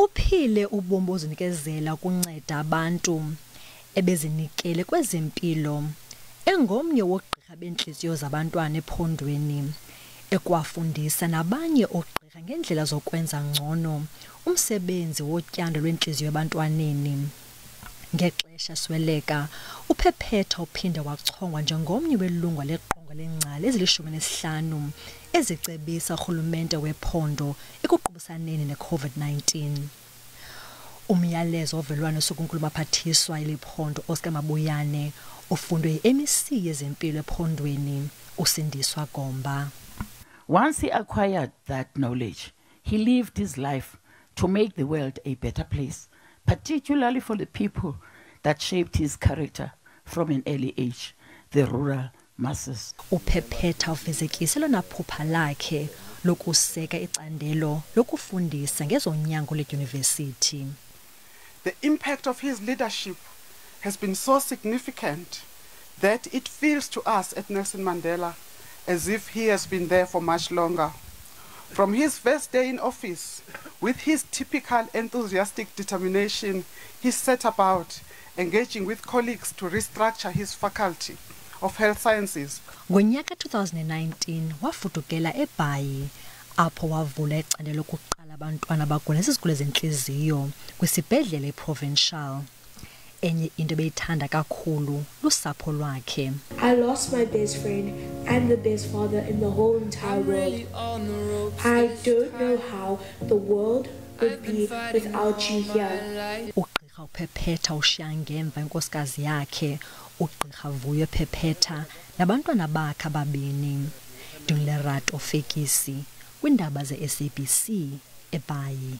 Uphile ubomi bozinikezela ukunceda abantu ebezinikele kwezempilo, engomnye wogqirha bentliziyo zabantwana ephondweni, ekwafundisa nabanye oogqirha ngendlela zokwenza ngcono umsebenzi wotyando lwentliziyo ebantwaneni. Ngexesha sweleka, uPhephetha uphinde wachongwa njengomnye welungu leqonga lengcali ezili-15 ezicebisa urhulumente wephondo ekuqubusaneni ne-COVID-19. Umyalezo ovelwano sokunkulu baphathiswa eliphondo Oscar Mabuyane ufundwe yi-MEC yezempilo ephondweni uSindiswa Gomba. Once he acquired that knowledge, he lived his life to make the world a better place, particularly for the people that shaped his character from an early age, the rural masses. uPhephetha ufezekise lona phupha lakhe lokuseka icandelo lokufundisa ngezonyango ledyunivesithi. The impact of his leadership has been so significant that it feels to us at Nelson Mandela as if he has been there for much longer. From his first day in office, with his typical enthusiastic determination, he set about engaging with colleagues to restructure his faculty of health sciences. Ngonyaka 2019 wafudukela eBhayi apho wavula icandelo lokuqala abantwana abagula nezigulo zentliziyo kwisibhedlele provincial. Enye into ebeyithanda kakhulu lusapho lwakhe. I lost my best friend and the best father in the whole entire world. I don't know how the world would be without you here. Ugqirha uPhephetha ushiya ngemva inkosikazi yakhe, ugqirha Vuyo Phephetha, nabantwana bakhe ababini. Dunlerato Fekisi, kwindaba ze-SABC eBhayi.